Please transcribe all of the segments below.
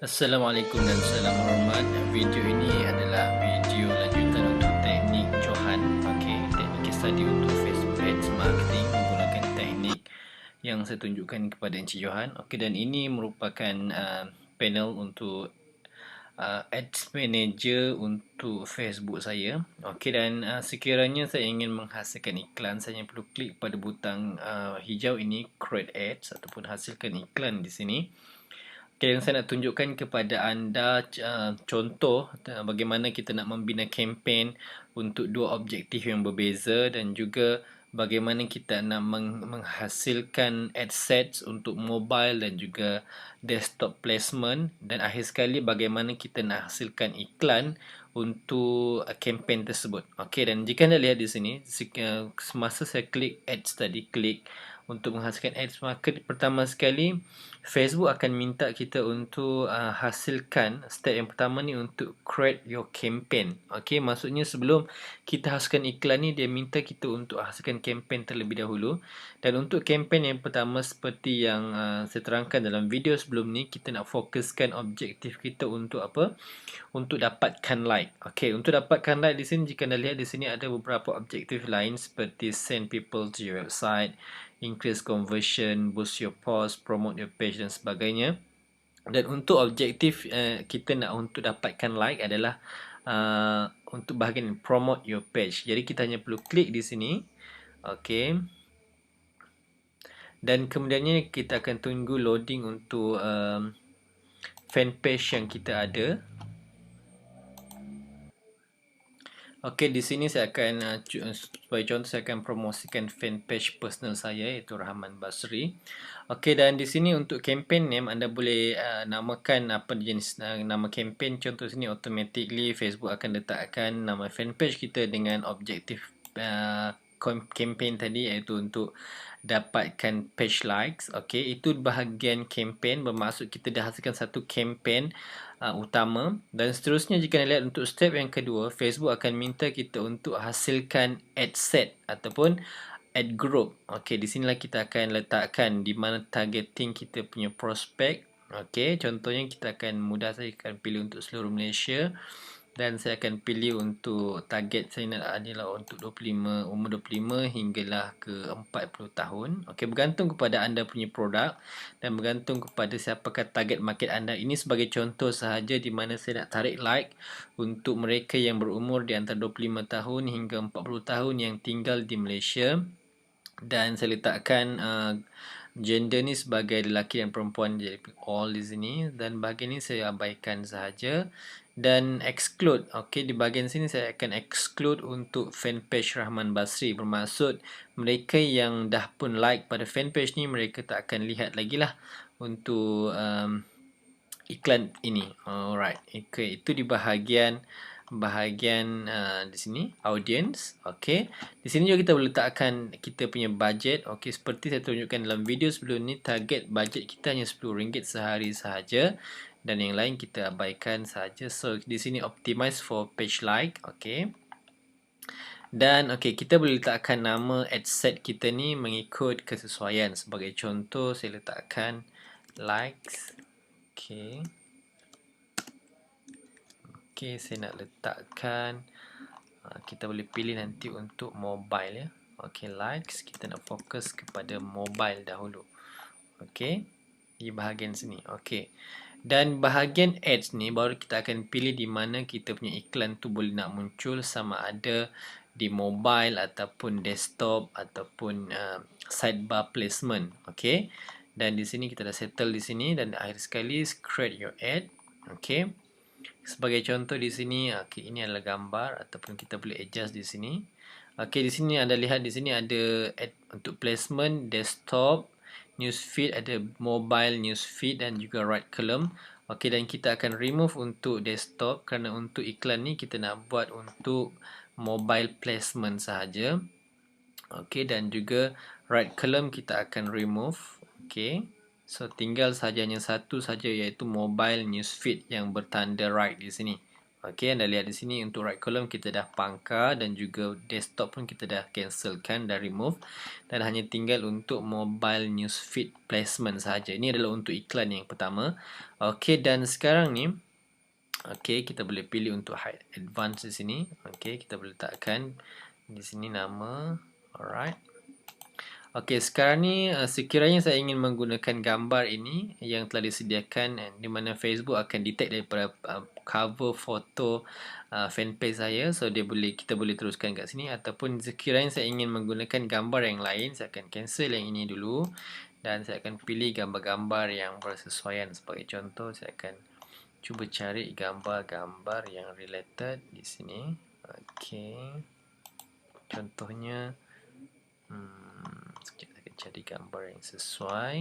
Assalamualaikum dan salam hormat. Video ini adalah video lanjutan untuk teknik Johan. Okey, teknik case study untuk Facebook Ads marketing menggunakan teknik yang saya tunjukkan kepada Encik Johan. Okey, dan ini merupakan panel untuk Ads Manager untuk Facebook saya. Okey, dan sekiranya saya ingin menghasilkan iklan, saya hanya perlu klik pada butang hijau ini, Create Ads, ataupun hasilkan iklan di sini. Okay, yang saya nak tunjukkan kepada anda contoh bagaimana kita nak membina kempen untuk dua objektif yang berbeza, dan juga bagaimana kita nak menghasilkan AdSets untuk mobile dan juga desktop placement, dan akhir sekali bagaimana kita nak hasilkan iklan untuk kempen tersebut. Okey, dan jika anda lihat di sini, semasa saya klik Ads tadi, klik untuk menghasilkan ads, maka pertama sekali Facebook akan minta kita untuk hasilkan step yang pertama ni untuk create your campaign. Okey, maksudnya sebelum kita hasilkan iklan ni, dia minta kita untuk hasilkan campaign terlebih dahulu. Dan untuk campaign yang pertama, seperti yang saya terangkan dalam video sebelum ni, kita nak fokuskan objektif kita untuk apa? Untuk dapatkan like. Okey, untuk dapatkan like di sini, jika anda lihat di sini ada beberapa objektif lain seperti send people to your website, increase conversion, boost your post, promote your page dan sebagainya. Dan untuk objektif kita nak untuk dapatkan like adalah untuk bahagian promote your page. Jadi kita hanya perlu klik di sini. Okey. Dan kemudiannya kita akan tunggu loading untuk fan page yang kita ada. Okey, di sini saya akan sebagai contoh saya akan promosikan fanpage personal saya, iaitu Rahman Basri. Okey, dan di sini untuk campaign name anda boleh namakan apa jenis nama campaign. Contoh sini automatically Facebook akan letakkan nama fanpage kita dengan objektif campaign tadi, iaitu untuk dapatkan page likes. Okey, itu bahagian campaign, bermaksud kita dah hasilkan satu campaign utama. Dan seterusnya, jika anda lihat untuk step yang kedua, Facebook akan minta kita untuk hasilkan ad set ataupun ad group. Okey, di sinilah kita akan letakkan di mana targeting kita punya prospek. Okey, contohnya kita akan mudah saja akan pilih untuk seluruh Malaysia. Dan saya akan pilih untuk target saya nak adalah untuk 25, umur 25 hinggalah ke 40 tahun. Okey, bergantung kepada anda punya produk dan bergantung kepada siapakah target market anda. Ini sebagai contoh sahaja di mana saya nak tarik like untuk mereka yang berumur di antara 25 tahun hingga 40 tahun yang tinggal di Malaysia. Dan saya letakkan gender ni sebagai lelaki dan perempuan, jadi all di sini, dan bahagian ni saya abaikan sahaja dan exclude. Okey, di bahagian sini saya akan exclude untuk fanpage Rahman Basri, bermaksud mereka yang dah pun like pada fanpage ni, mereka tak akan lihat lagi lah untuk iklan ini. Alright, okay, itu di bahagian di sini audience. Okey, di sini juga kita boleh letakkan kita punya budget. Okey, seperti saya tunjukkan dalam video sebelum ni, target budget kita hanya RM10 sehari sahaja dan yang lain kita abaikan sahaja. So di sini optimize for page like. Okey, dan okey, kita boleh letakkan nama ad set kita ni mengikut kesesuaian. Sebagai contoh, saya letakkan likes. Okey, okey, saya nak letakkan kita boleh pilih nanti untuk mobile ya. Okey, likes, kita nak fokus kepada mobile dahulu. Okey, di bahagian sini. Okey, dan bahagian ads ni baru kita akan pilih di mana kita punya iklan tu boleh nak muncul, sama ada di mobile ataupun desktop ataupun sidebar placement. Okey, dan di sini kita dah settle di sini, dan akhir sekali create your ad. Okey, sebagai contoh di sini, okey, ini adalah gambar ataupun kita boleh adjust di sini. Okey, di sini anda lihat di sini ada ad untuk placement, desktop, newsfeed, ada mobile newsfeed dan juga right column. Okey, dan kita akan remove untuk desktop kerana untuk iklan ni kita nak buat untuk mobile placement sahaja. Okey, dan juga right column kita akan remove. Okey, so tinggal sahaja hanya satu saja, iaitu mobile newsfeed yang bertanda right di sini. Okey, anda lihat di sini untuk right column kita dah pangkar dan juga desktop pun kita dah cancelkan, dah remove, dan hanya tinggal untuk mobile newsfeed placement sahaja. Ini adalah untuk iklan yang pertama. Okey, dan sekarang ni kita boleh pilih untuk hide advance di sini. Okey, kita boleh letakkan di sini nama. Alright. Okey, sekarang ni sekiranya saya ingin menggunakan gambar ini yang telah disediakan, di mana Facebook akan detect daripada cover foto fanpage saya, so kita boleh teruskan kat sini, ataupun sekiranya saya ingin menggunakan gambar yang lain, saya akan cancel yang ini dulu dan saya akan pilih gambar-gambar yang bersesuaian. Sebagai contoh, saya akan cuba cari gambar-gambar yang related di sini. Okey. Contohnya sekejap, saya akan cari gambar yang sesuai.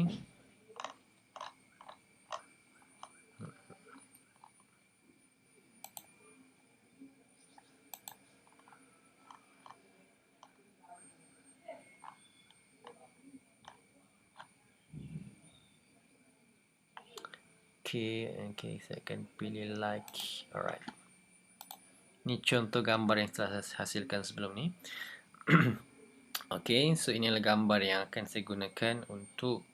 Okey, saya akan pilih like. Alright. Ini contoh gambar yang telah saya hasilkan sebelum ni. Okey, so ini adalah gambar yang akan saya gunakan untuk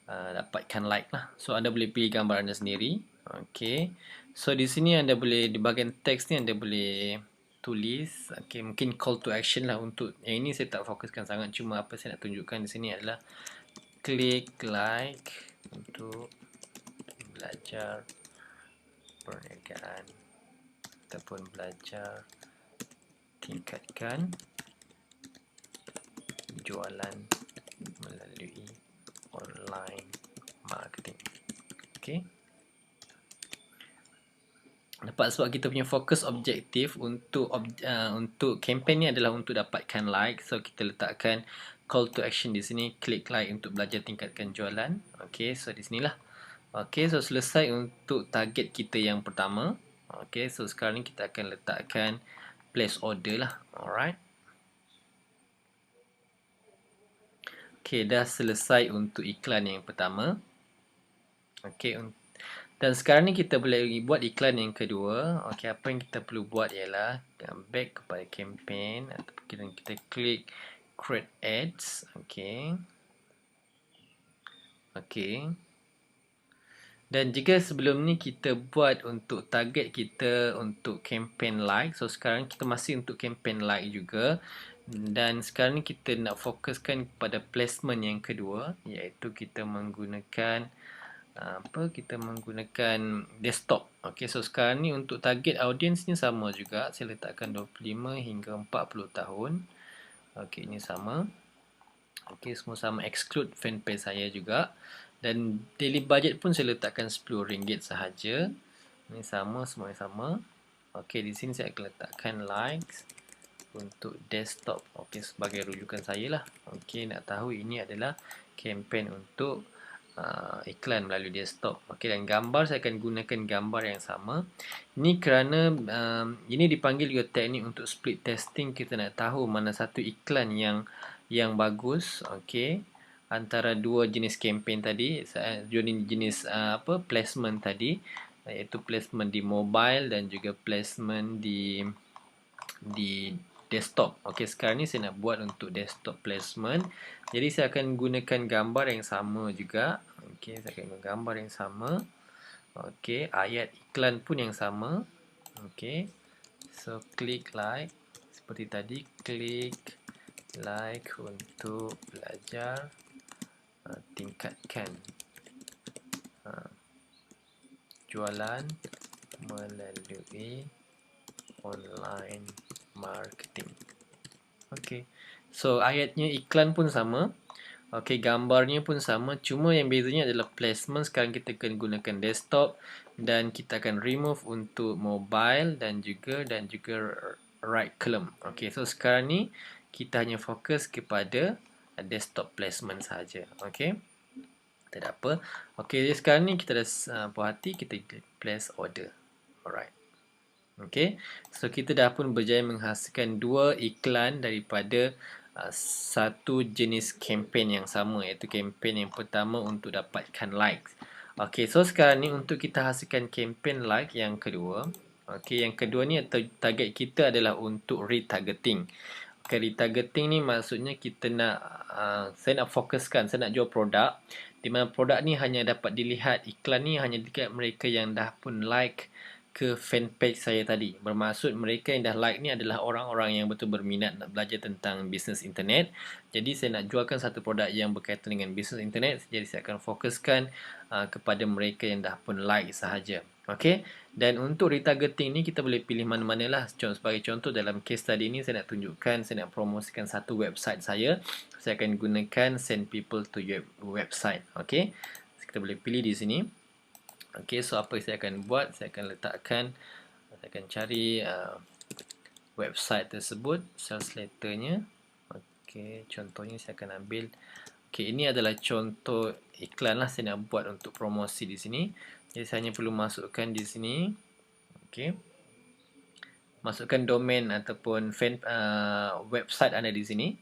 dapatkan like lah. So anda boleh pilih gambar anda sendiri. Okey. So di sini anda boleh, di bahagian teks ni anda boleh tulis, mungkin call to action lah. Untuk yang ini saya tak fokuskan sangat, cuma apa saya nak tunjukkan di sini adalah klik like untuk belajar perniagaan ataupun belajar tingkatkan jualan melalui online marketing. Okey. Dapat sebab kita punya fokus objektif untuk campaign ni adalah untuk dapatkan like. So kita letakkan call to action di sini, klik like untuk belajar tingkatkan jualan. Okey, so di sinilah. Okey, so selesai untuk target kita yang pertama. Okey, so sekarang ni kita akan letakkan place order lah. Alright. Okey, dah selesai untuk iklan yang pertama. Okey, dan sekarang ni kita boleh buat iklan yang kedua. Okey, apa yang kita perlu buat ialah back kepada campaign ataupun kita klik create ads. Okey. Okey. Dan jika sebelum ni kita buat untuk target kita untuk campaign like, so sekarang kita masih untuk campaign like juga. Dan sekarang ni kita nak fokuskan kepada placement yang kedua, iaitu kita menggunakan kita menggunakan desktop. Okey, so sekarang ni untuk target audience ni sama juga. Saya letakkan 25 hingga 40 tahun. Okey, ini sama. Okey, semua sama, exclude fanpage saya juga. Dan daily budget pun saya letakkan RM10 sahaja. Ini sama, semua sama. Okey, di sini saya akan letakkan likes untuk desktop. Okey, sebagai rujukan saya lah. Okey, nak tahu ini adalah campaign untuk iklan melalui desktop. Okey, dan gambar saya akan gunakan gambar yang sama. Ini kerana ini dipanggil juga teknik untuk split testing. Kita nak tahu mana satu iklan yang bagus. Okey, antara dua jenis campaign tadi, jenis placement tadi, iaitu placement di mobile dan juga placement di desktop. Okey, sekarang ni saya nak buat untuk desktop placement. Jadi saya akan gunakan gambar yang sama juga. Okey, saya akan gunakan gambar yang sama. Okey, ayat iklan pun yang sama. Okey. So klik like seperti tadi, klik like untuk belajar tingkatkan jualan melalui online marketing. Okey. So ayatnya, iklan pun sama. Okey, gambarnya pun sama. Cuma yang bezanya adalah placement. Sekarang kita akan gunakan desktop dan kita akan remove untuk mobile dan juga right column. Okey, so sekarang ni kita hanya fokus kepada desktop placement saja. Okey. Tak ada apa. Okey, jadi sekarang ni kita dah puas hati, kita place order. Alright. Okey, so kita dah pun berjaya menghasilkan dua iklan daripada satu jenis campaign yang sama, iaitu campaign yang pertama untuk dapatkan likes. Okey, so sekarang ni untuk kita hasilkan campaign like yang kedua. Okey, yang kedua ni target kita adalah untuk retargeting. Okay, retargeting ni maksudnya kita nak saya nak fokuskan, saya nak jual produk di mana produk ni hanya dapat dilihat, iklan ni hanya dekat mereka yang dah pun like ke fanpage saya tadi. Bermaksud mereka yang dah like ni adalah orang-orang yang betul berminat nak belajar tentang bisnes internet. Jadi saya nak jualkan satu produk yang berkaitan dengan bisnes internet, jadi saya akan fokuskan kepada mereka yang dah pun like sahaja. Okey, dan untuk retargeting ni kita boleh pilih mana-mana lah. Sebagai contoh dalam case study ni saya nak tunjukkan, saya nak promosikan satu website saya. Saya akan gunakan send people to your website. Okey, kita boleh pilih di sini. Okey, so apa saya akan buat? Saya akan letakkan, saya akan cari website tersebut, sales letternya. Okey, contohnya saya akan ambil. Okey, ini adalah contoh iklan lah saya nak buat untuk promosi di sini. Jadi saya hanya perlu masukkan di sini. Okey. Masukkan domain ataupun website anda di sini.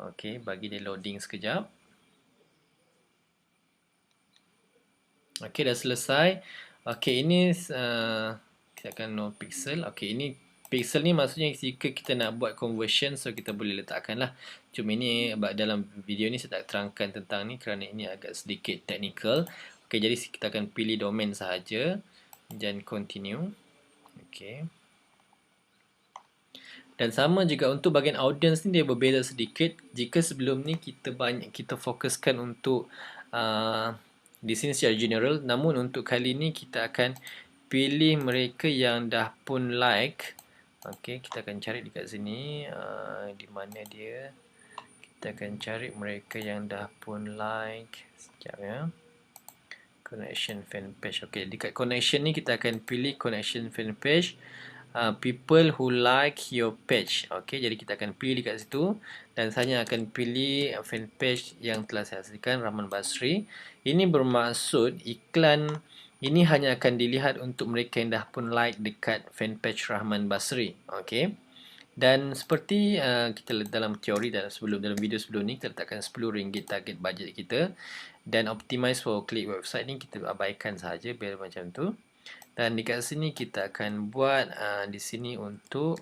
Okey, bagi dia loading sekejap. Okey, dah selesai. Okey, ini kita akan no pixel. Okey, ini pixel ni maksudnya jika kita nak buat conversion, so kita boleh letakkan lah. Cuma ini dalam video ni saya tak terangkan tentang ni kerana ini agak sedikit technical. Okey, jadi kita akan pilih domain sahaja dan continue. Okey. Dan sama juga untuk bahagian audience ni dia berbeza sedikit. Jika sebelum ni kita fokuskan untuk di sini secara general, namun untuk kali ni kita akan pilih mereka yang dah pun like. Okey, kita akan cari dekat sini di mana dia. Kita akan cari mereka yang dah pun like. Sekejap ya. Connection fan page. Okey, dekat connection ni kita akan pilih connection fan page. People who like your page. Okey, jadi kita akan pilih dekat situ dan saya akan pilih fan page yang telah saya hasilkan, Rahman Basri. Ini bermaksud iklan ini hanya akan dilihat untuk mereka yang dah pun like dekat fan page Rahman Basri. Okey. Dan seperti kita dalam teori dalam video sebelum ni kita letakkan RM10 target budget kita dan optimize for click website ni kita abaikan sahaja biar macam tu. Dan dekat sini kita akan buat di sini untuk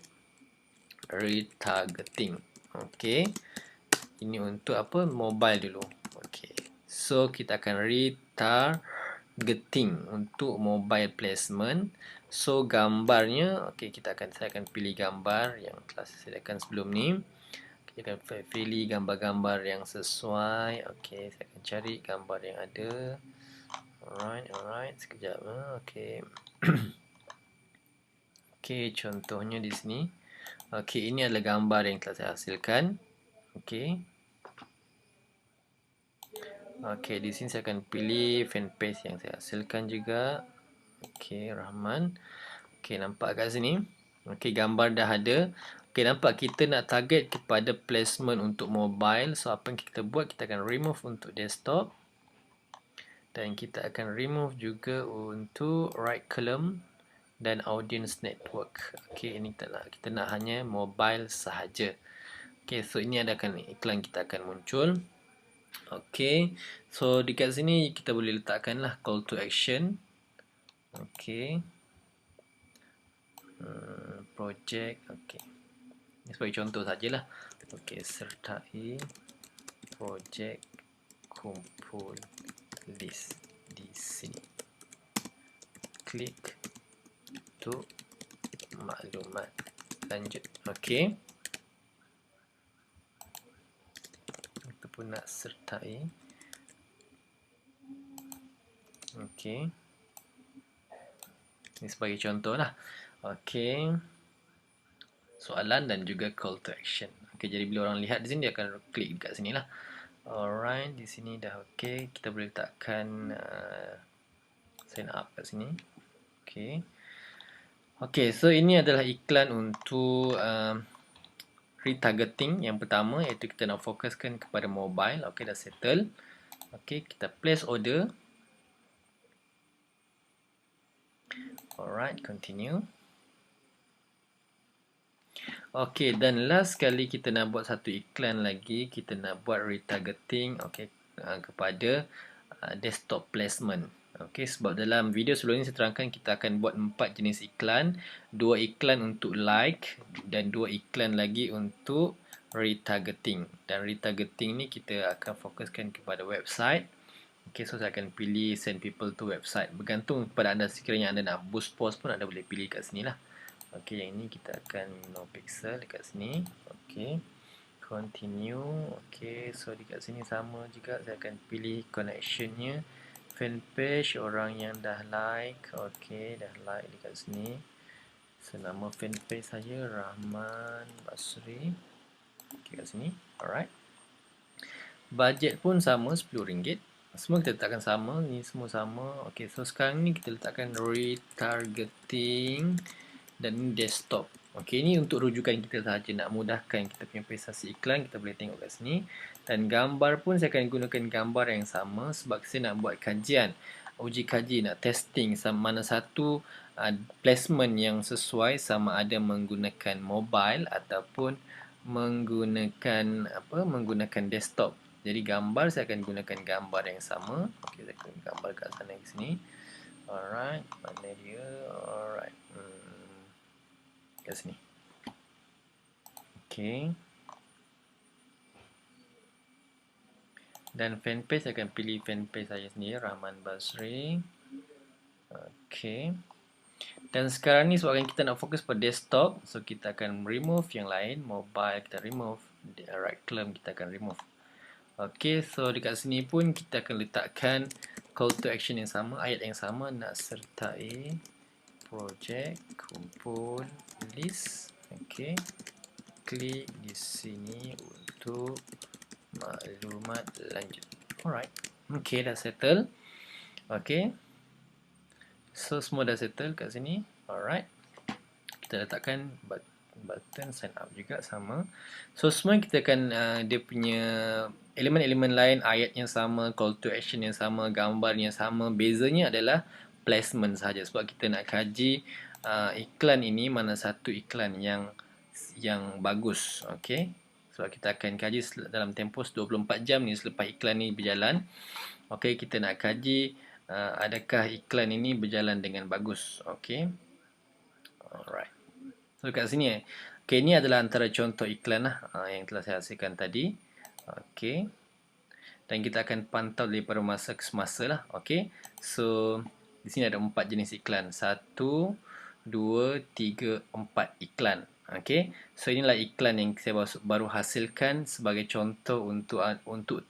retargeting. Okey. Ini untuk apa? Mobile dulu. Okey. So kita akan retargeting untuk mobile placement. So gambarnya, okey, saya akan pilih gambar yang telah saya sediakan sebelum ni. Kita akan pilih gambar-gambar yang sesuai. Okey, saya akan cari gambar yang ada. Alright, sekejap. Okey. Okey, contohnya di sini. Okey, ini adalah gambar yang telah saya hasilkan. Okey. Okey, di sini saya akan pilih fanpage yang saya hasilkan juga. Okey, Rahman. Okey, nampak kat sini. Okey, gambar dah ada. Okey, nampak kita nak target kepada placement untuk mobile. So, apa yang kita buat? Kita akan remove untuk desktop. Dan kita akan remove juga untuk right column dan audience network. Okey, ini kita nak hanya mobile sahaja. Okey, so ini adakan iklan kita akan muncul. Okey, so dekat sini kita boleh letakkanlah call to action. Okey. Project. Okey. Ini sebagai contoh sajalah. Okey, sertai projek kumpul list di sini. Klik untuk maklumat lanjut. Okey. Kita pun nak sertai. Okey. Ini sebagai contoh lah. Okey. Soalan dan juga call to action. Okey, jadi bila orang lihat di sini dia akan klik dekat sini lah. Alright, di sini dah okey. Kita boleh letakkan sign up kat sini. Okey. Okey, so ini adalah iklan untuk retargeting yang pertama, iaitu kita nak fokuskan kepada mobile. Okey, dah settle. Okey, kita place order. Alright, continue. Okey, dan last kali kita nak buat satu iklan lagi, kita nak buat retargeting, okey, kepada desktop placement. Okey, sebab dalam video sebelum ni saya terangkan kita akan buat 4 jenis iklan, 2 iklan untuk like dan 2 iklan lagi untuk retargeting. Dan retargeting ni kita akan fokuskan kepada website. Okey, so saya akan pilih send people to website. Bergantung kepada anda, sekiranya anda nak boost post pun anda boleh pilih kat sini lah. Okey, yang ini kita akan no pixel dekat sini. Okey. Continue. Okey, so dekat sini sama juga, saya akan pilih connectionnya. Fanpage orang yang dah like. Okey, dah like dekat sini. So nama fanpage saya Rahman Basri. Okey, kat sini. Alright. Budget pun sama, RM10. Semua kita letakkan sama, ni semua sama. Okey, so sekarang ni kita letakkan retargeting dan ini desktop. Okey, ini untuk rujukan kita sahaja, nak mudahkan kita punya prestasi iklan, kita boleh tengok kat sini. Dan gambar pun saya akan gunakan gambar yang sama sebab saya nak buat kajian, uji kaji, nak testing sama mana satu placement yang sesuai, sama ada menggunakan mobile ataupun menggunakan desktop. Jadi gambar saya akan gunakan gambar yang sama. Okey, saya akan gambar kat sana ke sini. Alright, mana dia? Alright. Kat sini. Okey. Dan fanpage saya akan pilih fanpage saya sendiri, Rahman Basri. Okey. Dan sekarang ni sebabkan kita nak fokus pada desktop, so kita akan remove yang lain. Mobile kita remove, right column kita akan remove. Okey, so dekat sini pun kita akan letakkan call to action yang sama, ayat yang sama, nak sertai projek, kumpul, list. Okey, klik di sini untuk maklumat lanjut. Alright, okey, dah settle. Okey, so semua dah settle kat sini. Alright, kita letakkan button sign up juga sama. So semua kita akan dia punya elemen-elemen lain, ayat yang sama, call to action yang sama, gambar yang sama. Bezanya adalah placement sahaja, sebab kita nak kaji iklan ini mana satu iklan yang bagus. Okey, sebab kita akan kaji dalam tempoh 24 jam ni selepas iklan ni berjalan. Okey, kita nak kaji adakah iklan ini berjalan dengan bagus. Okey, alright. So kat sini okey, ini adalah antara contoh iklan lah yang telah saya hasilkan tadi. Okey, dan kita akan pantau daripada masa ke semasa lah. Okey, so di sini ada 4 jenis iklan. 1, 2, 3, 4 iklan. Okey, so inilah iklan yang saya baru hasilkan sebagai contoh untuk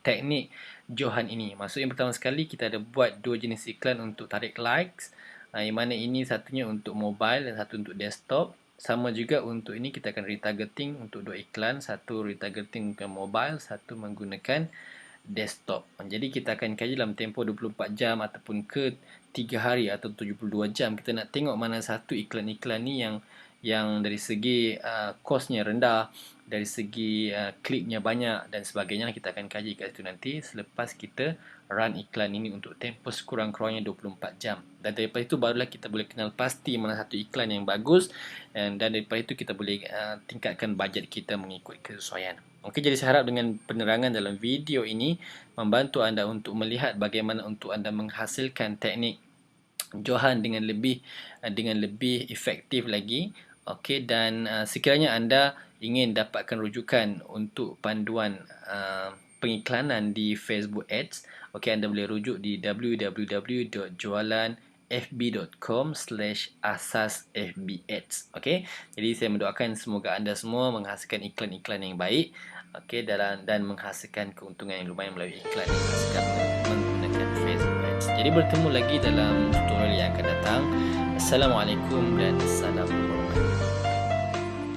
teknik Johan ini. Maksudnya pertama sekali kita ada buat 2 jenis iklan untuk tarik likes, yang mana ini satunya untuk mobile dan satu untuk desktop. Sama juga untuk ini kita akan retargeting untuk 2 iklan, satu retargeting ke mobile, satu menggunakan desktop. Jadi kita akan kaji dalam tempoh 24 jam ataupun ke 3 hari atau 72 jam. Kita nak tengok mana satu iklan-iklan ni yang dari segi kosnya rendah, dari segi kliknya banyak dan sebagainya. Kita akan kaji kat situ nanti selepas kita run iklan ini untuk tempoh sekurang-kurangnya 24 jam. Dan daripada itu barulah kita boleh kenal pasti mana satu iklan yang bagus, dan daripada itu kita boleh tingkatkan bajet kita mengikut kesesuaian. Okey, jadi saya harap dengan penerangan dalam video ini membantu anda untuk melihat bagaimana untuk anda menghasilkan teknik Johan dengan lebih efektif lagi. Okey, dan sekiranya anda ingin dapatkan rujukan untuk panduan pengiklanan di Facebook Ads, okey, anda boleh rujuk di www.jualanfb.com/asasfbads. Okey, jadi saya mendoakan semoga anda semua menghasilkan iklan-iklan yang baik, okey, dan menghasilkan keuntungan yang lumayan melalui iklan yang dihasilkan menggunakan Facebook Ads. Jadi bertemu lagi dalam tutorial yang akan datang. Assalamualaikum dan salam hormat.